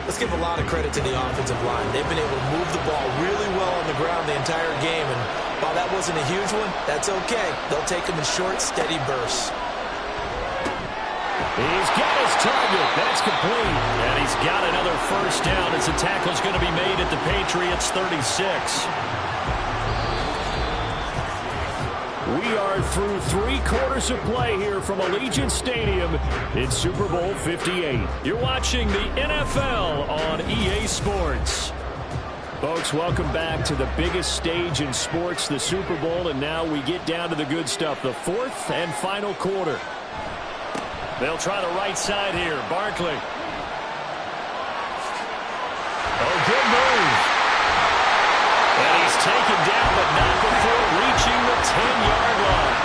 Let's give a lot of credit to the offensive line. They've been able to move the ball really well on the ground the entire game. And while that wasn't a huge one, that's okay. They'll take them in short, steady bursts. He's got his target. That's complete. And he's got another 1st down as the tackle's going to be made at the Patriots 36. We are through 3 quarters of play here from Allegiant Stadium in Super Bowl 58. You're watching the NFL on EA Sports. Folks, welcome back to the biggest stage in sports, the Super Bowl, and now we get down to the good stuff, the 4th and final quarter. They'll try the right side here. Barkley. Oh, good move. And he's taken down, but not before reaching the 10-yard line.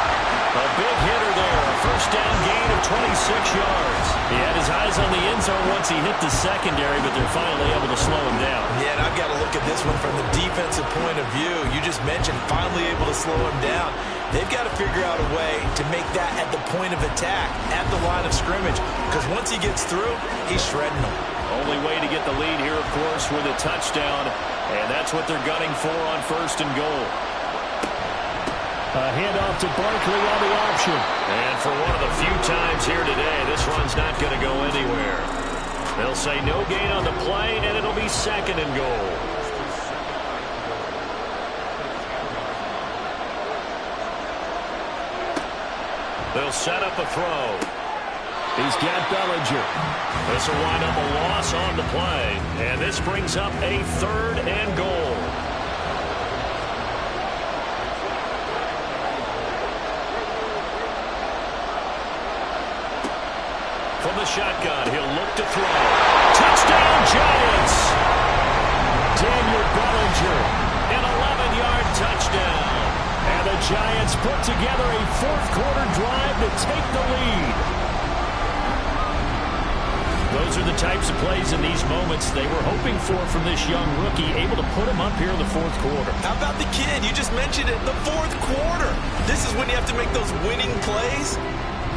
A big hitter there. A 1st down gain of 26 yards. He had his eyes on the end zone once he hit the secondary, but they're finally able to slow him down. Yeah, and I've got to look at this one from the defensive point of view. You just mentioned finally able to slow him down. They've got to figure out a way to make that at the point of attack, at the line of scrimmage, because once he gets through, he's shredding them. Only way to get the lead here, of course, with a touchdown, and that's what they're gunning for on 1st and goal. A handoff to Barkley on the option. And for one of the few times here today, this run's not going to go anywhere. They'll say no gain on the play, and it'll be 2nd and goal. They'll set up a throw. He's got Bellinger. This will wind up a loss on the play. And this brings up a 3rd and goal. From the shotgun, he'll look to throw. Touchdown, Giants! Daniel Bellinger, an 11-yard touchdown. And the Giants put together a 4th quarter drive to take the lead. Those are the types of plays in these moments they were hoping for from this young rookie, able to put him up here in the 4th quarter. How about the kid? You just mentioned it, the 4th quarter. This is when you have to make those winning plays.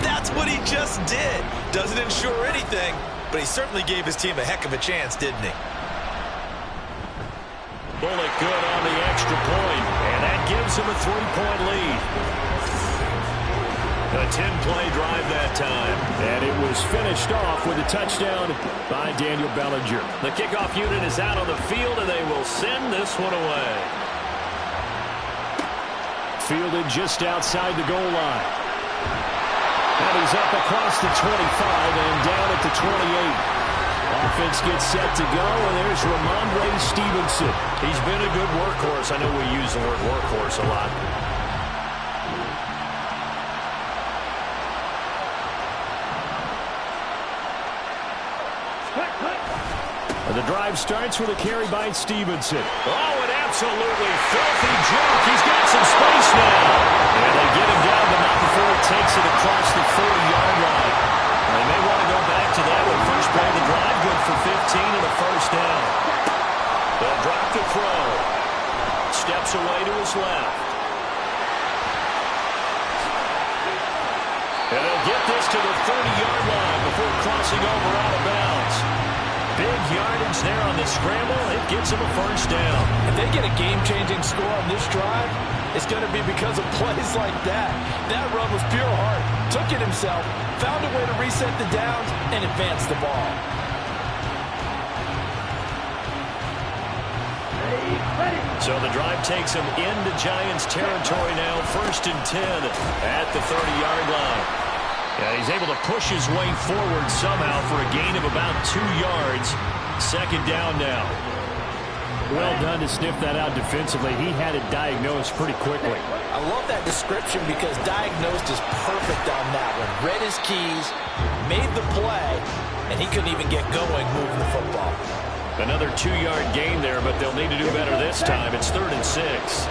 That's what he just did. Doesn't ensure anything, but he certainly gave his team a heck of a chance, didn't he? Bullock good on the extra point, and that gives him a 3-point lead. A 10-play drive that time, and it was finished off with a touchdown by Daniel Bellinger. The kickoff unit is out on the field, and they will send this one away. Fielded just outside the goal line. And he's up across the 25 and down at the 28. Offense gets set to go, and there's Ramondre Stevenson. He's been a good workhorse. I know we use the word workhorse a lot. The drive starts with a carry by Stevenson. Oh, an absolutely filthy jump. He's got some space now. And they get him down, but not before he takes it across the 40-yard line. They may want to go back to that one. First play of the drive, good for 15 and a 1st down. They'll drop the throw. Steps away to his left. And they'll get this to the 30-yard line before crossing over out of bounds. Big yardage there on the scramble. It gets him a 1st down. If they get a game-changing score on this drive, it's going to be because of plays like that. That run was pure heart. Took it himself, found a way to reset the downs, and advance the ball. So the drive takes him into Giants territory now. 1st and 10 at the 30-yard line. Yeah, he's able to push his way forward somehow for a gain of about 2 yards. Second down now. Well done to sniff that out defensively. He had it diagnosed pretty quickly. I love that description because diagnosed is perfect on that one. Read his keys, made the play, and he couldn't even get going moving the football. Another 2-yard gain there, but they'll need to do better this time. It's 3rd and 6.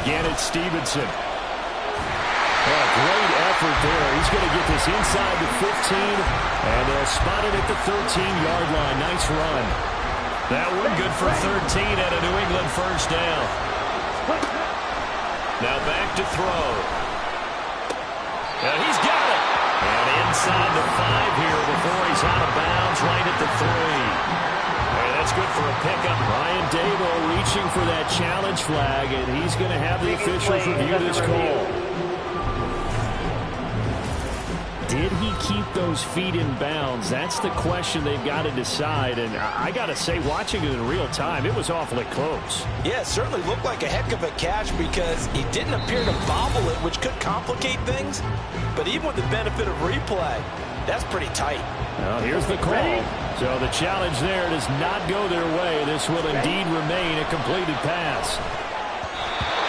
Again, it's Stevenson. Oh, great effort there. He's going to get this inside the 15, and they'll spot it at the 13-yard line. Nice run. That one good for 13 at a New England first down. Now back to throw. And he's got it. And inside the 5 here before he's out of bounds right at the 3. Hey, that's good for a pickup. Ryan Dable reaching for that challenge flag, and he's going to have the officials review this call. Did he keep those feet in bounds? That's the question they've got to decide. And I got to say, watching it in real time, it was awfully close. Yeah, it certainly looked like a heck of a catch because he didn't appear to bobble it, which could complicate things. But even with the benefit of replay, that's pretty tight. Well, here's the call. So the challenge there does not go their way. This will indeed remain a completed pass.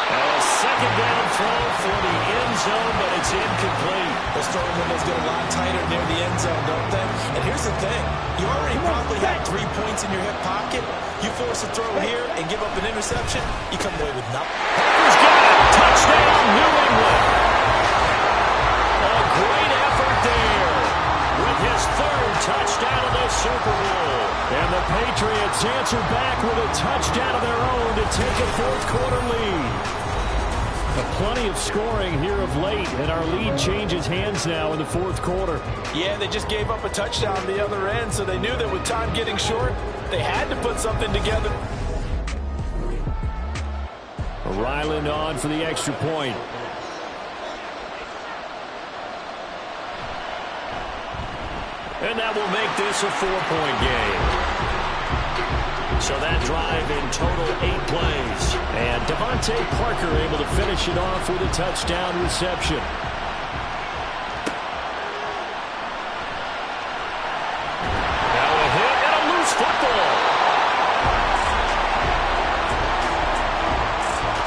A second down throw for the end zone, but it's incomplete. Those throwing windows get a lot tighter near the end zone, don't they? And here's the thing. You already probably had 3 points in your hip pocket. You force a throw here and give up an interception, you come away with nothing. Parker's got it. Touchdown, New England. A great effort there with his 3rd touchdown of the Super Bowl. And the Patriots answer back with a touchdown of their own to take a 4th quarter lead. Plenty of scoring here of late, and our lead changes hands now in the 4th quarter. Yeah, they just gave up a touchdown on the other end, so they knew that with time getting short, they had to put something together. Ryland on for the extra point. And that will make this a 4-point game. So that drive in total 8 plays. And Devontae Parker able to finish it off with a touchdown reception. Now a hit and a loose football.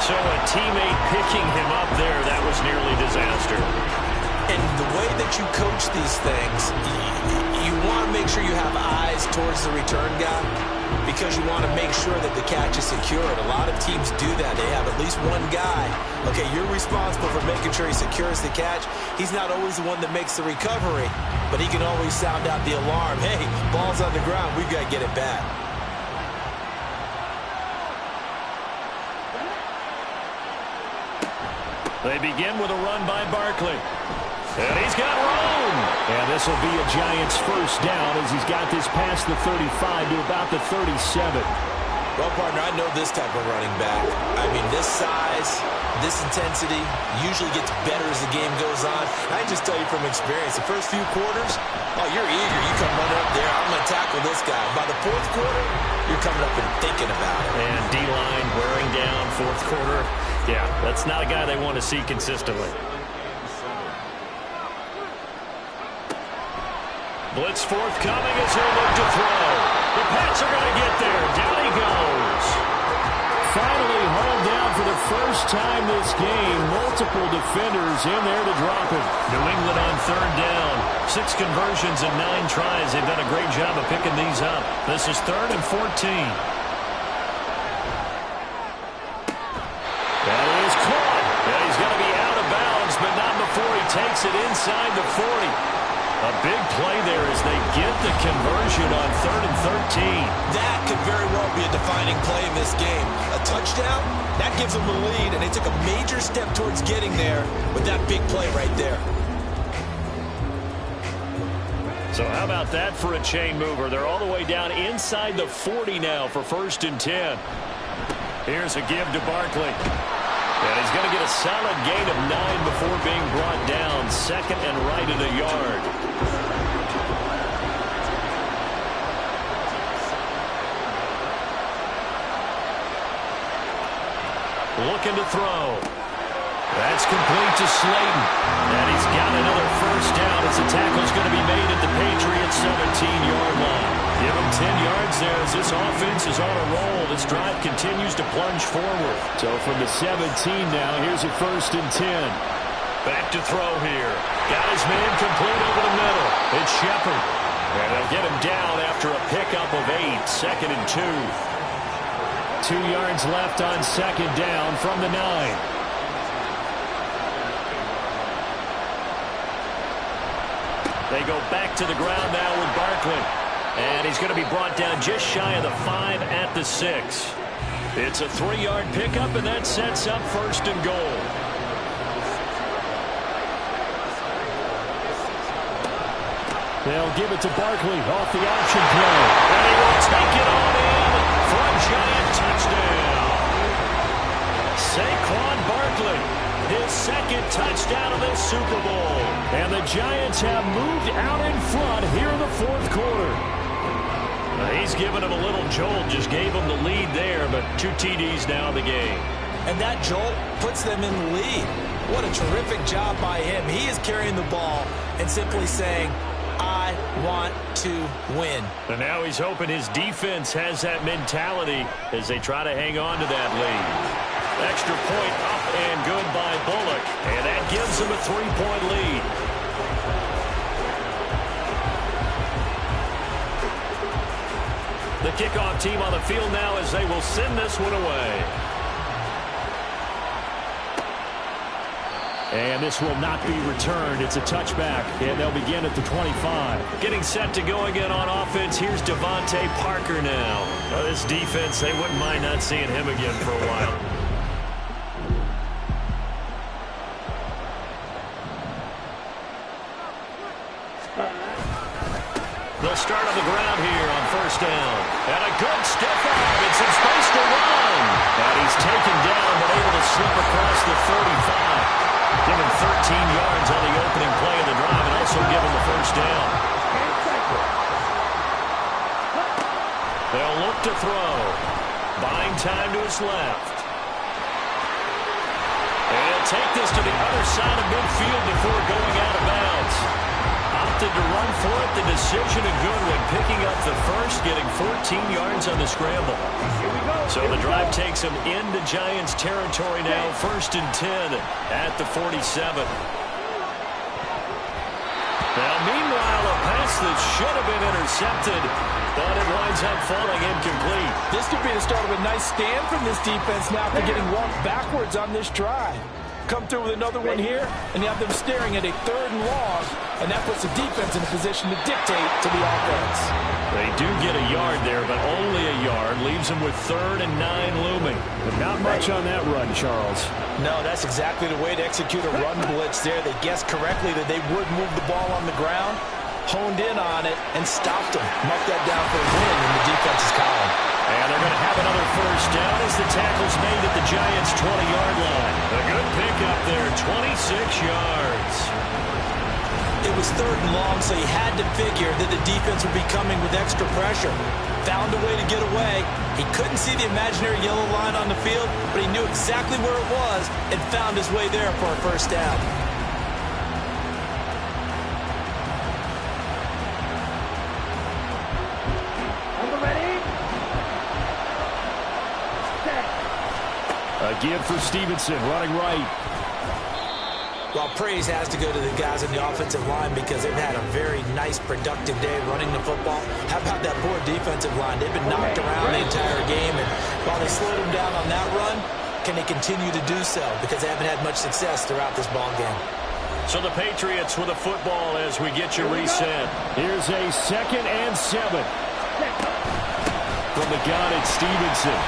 So a teammate picking him up there, that was nearly disaster. And the way that you coach these things, you want to make sure you have eyes towards the return guy because you want to make sure that the catch is secured. A lot of teams do that. They have at least one guy. Okay, you're responsible for making sure he secures the catch. He's not always the one that makes the recovery, but he can always sound out the alarm. Hey, ball's on the ground. We've got to get it back. They begin with a run by Barkley. And he's got room. And this will be a Giants first down as he's got this past the 35 to about the 37. Well, partner, I know this type of running back. I mean, this size, this intensity usually gets better as the game goes on. I can just tell you from experience, the first few quarters, oh, you're eager. You come running up there. I'm going to tackle this guy. By the 4th quarter, you're coming up and thinking about it. And D-line wearing down 4th quarter. Yeah, that's not a guy they want to see consistently. Blitz forthcoming as he'll look to throw. The Pats are going to get there. Down he goes. Finally hauled down for the first time this game. Multiple defenders in there to drop him. New England on 3rd down. 6 conversions and 9 tries. They've done a great job of picking these up. This is 3rd and 14. That is caught. And he's going to be out of bounds, but not before he takes it inside the 40. A big play there as they get the conversion on 3rd and 13. That could very well be a defining play in this game. A touchdown, that gives them the lead, and they took a major step towards getting there with that big play right there. So how about that for a chain mover? They're all the way down inside the 40 now for 1st and 10. Here's a give to Barkley. And he's going to get a solid gain of 9 before being brought down. 2nd and right at a yard. Looking to throw. That's complete to Slayton. And he's got another first down as the tackle's going to be made at the Patriots' 17-yard line. Give him 10 yards there as this offense is on a roll. This drive continues to plunge forward. So from the 17 now, here's a 1st and 10. Back to throw here. Got his man complete over the middle. It's Shepard. And they'll get him down after a pickup of 8. 2nd and 2. 2 yards left on 2nd down from the 9. They go back to the ground now with Barkley. And he's going to be brought down just shy of the 5 at the 6. It's a 3-yard pickup, and that sets up 1st and goal. They'll give it to Barkley off the option play. And he will take it on in for a giant touchdown. Saquon Barkley, his 2nd touchdown of this Super Bowl. And the Giants have moved out in front here in the 4th quarter. He's given him a little jolt, just gave him the lead there, but 2 TDs now in the game. And that jolt puts them in the lead. What a terrific job by him. He is carrying the ball and simply saying, I want to win. And now he's hoping his defense has that mentality as they try to hang on to that lead. Extra point up and good by Bullock. And that gives him a 3-point lead. The kickoff team on the field now as they will send this one away. And this will not be returned. It's a touchback, and they'll begin at the 25. Getting set to go again on offense. Here's Devontae Parker now. This defense, they wouldn't mind not seeing him again for a while. They'll start on the ground here on 1st down. And a good stiff arm and some space to run. And he's taken down but able to slip across the 35. Give him 13 yards on the opening play of the drive and also give him the 1st down. They'll look to throw. Buying time to his left. And he'll take this to the other side of midfield before going out of bounds. Opted to run for it. The decision a good one. Picking up the 1st, getting 14 yards on the scramble. So the drive takes him into Giants territory now. 1st and 10 at the 47. Now, meanwhile, a pass that should have been intercepted, but it winds up falling incomplete. This could be the start of a nice stand from this defense now after getting walked backwards on this drive. Come through with another one here, and you have them staring at a 3rd and long, and that puts the defense in a position to dictate to the offense. They do get a yard there, but only a yard. Leaves them with 3rd and 9 looming. But not much on that run, Charles. No, that's exactly the way to execute a run blitz there. They guessed correctly that they would move the ball on the ground, honed in on it, and stopped them. Marked that down for a win in the defense's column. And they're going to have another 1st down as the tackle's made at the Giants' 20-yard line. A good pickup there, 26 yards. It was 3rd and long, so he had to figure that the defense would be coming with extra pressure. Found a way to get away. He couldn't see the imaginary yellow line on the field, but he knew exactly where it was and found his way there for a 1st down. A give for Stevenson, running right. Well, praise has to go to the guys in the offensive line because they've had a very nice, productive day running the football. How about that poor defensive line? They've been knocked around the entire game, and while they slowed them down on that run, can they continue to do so? Because they haven't had much success throughout this ball game. So the Patriots with a football as we get you reset. Here's a 2nd and 7. From the gun, it's Stevenson.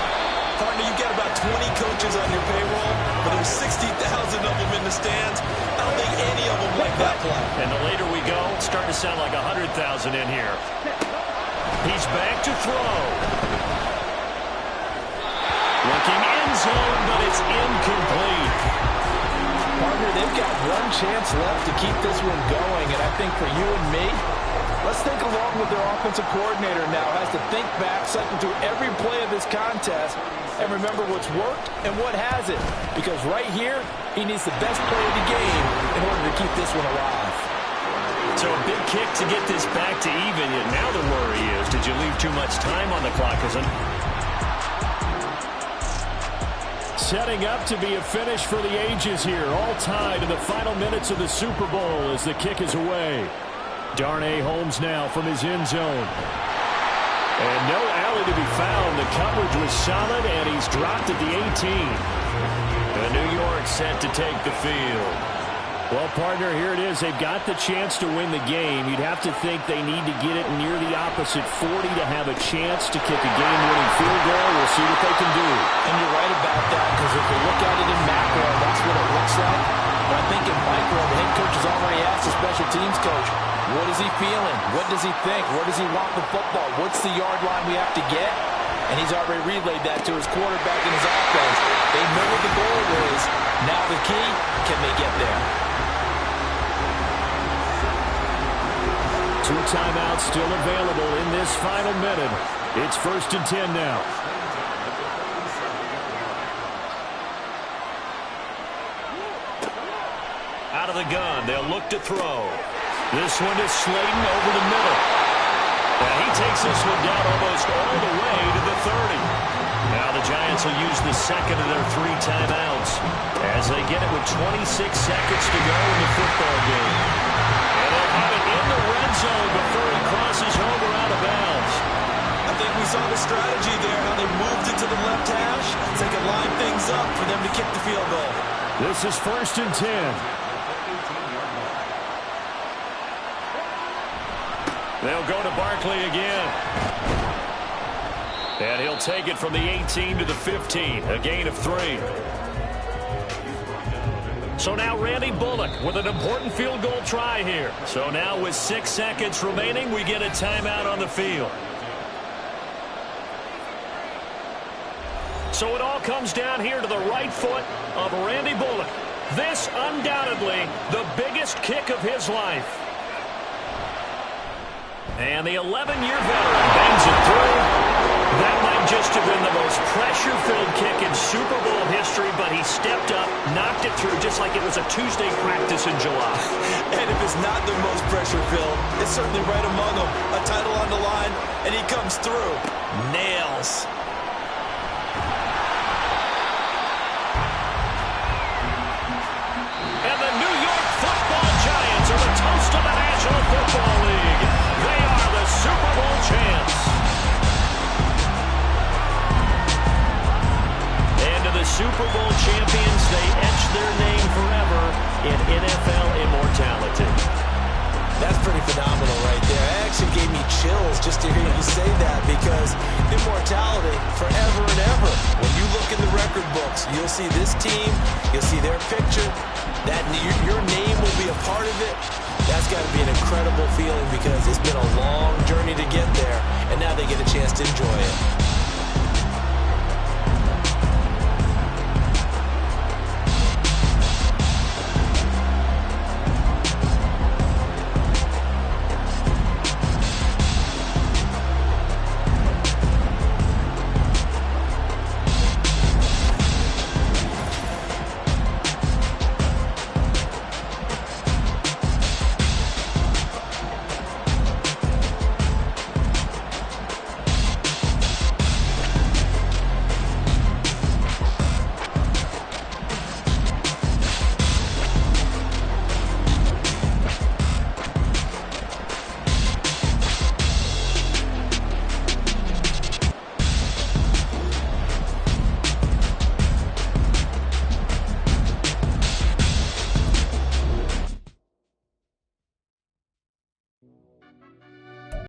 Partner, you've got about 20 coaches on your payroll, but there's 60,000 of them in the stands. I don't think any of them like that play. And the later we go, it's starting to sound like 100,000 in here. He's back to throw. Looking end zone, but it's incomplete. Partner, they've got one chance left to keep this one going, and I think for you and me, let's think along with their offensive coordinator now. Has to think back, cycle through every play of this contest, and remember what's worked and what hasn't. Because right here, he needs the best play of the game in order to keep this one alive. So a big kick to get this back to even. And now the worry is, did you leave too much time on the clock? Setting up to be a finish for the ages here. All tied in the final minutes of the Super Bowl as the kick is away. Darnay Holmes now from his end zone. And no alley to be found. The coverage was solid, and he's dropped at the 18. And New York set to take the field. Well, partner, here it is. They've got the chance to win the game. You'd have to think they need to get it near the opposite 40 to have a chance to kick a game-winning field goal. We'll see what they can do. And you're right about that, because if you look at it in macro, that's what it looks like. But I think in micro, the head coach has already asked the special teams coach, what is he feeling? What does he think? Where does he want the football? What's the yard line we have to get? And he's already relayed that to his quarterback and his offense. They know what the goal is. Now the key, can they get there? 2 timeouts still available in this final minute. It's 1st and 10 now. Out of the gun, they'll look to throw. This one is Slayton over the middle. And he takes this one down almost all the way to the 30. Now the Giants will use the second of their 3 timeouts as they get it with 26 seconds to go in the football game. And they'll have it in the red zone before he crosses over out of bounds. I think we saw the strategy there, how they moved it to the left hash, so they could line things up for them to kick the field goal. This is 1st and 10. They'll go to Barkley again. And he'll take it from the 18 to the 15, a gain of 3. So now Randy Bullock with an important field goal try here. So now with 6 seconds remaining, we get a timeout on the field. So it all comes down here to the right foot of Randy Bullock. This undoubtedly the biggest kick of his life. And the 11-year veteran bangs it through. That might just have been the most pressure-filled kick in Super Bowl history, but he stepped up, knocked it through just like it was a Tuesday practice in July. And if it's not the most pressure-filled, it's certainly right among them. A title on the line, and he comes through. Nails. And the New York Football Giants are the toast of the National Football League. They are the Super Bowl champs. And to the Super Bowl champions, they etch their name forever in NFL immortality. That's pretty phenomenal right there. It actually gave me chills just to hear you say that, because immortality forever and ever. When you look in the record books, you'll see this team, you'll see their picture, that your name will be a part of it. That's got to be an incredible feeling, because it's been a long journey to get there, and now they get a chance to enjoy it.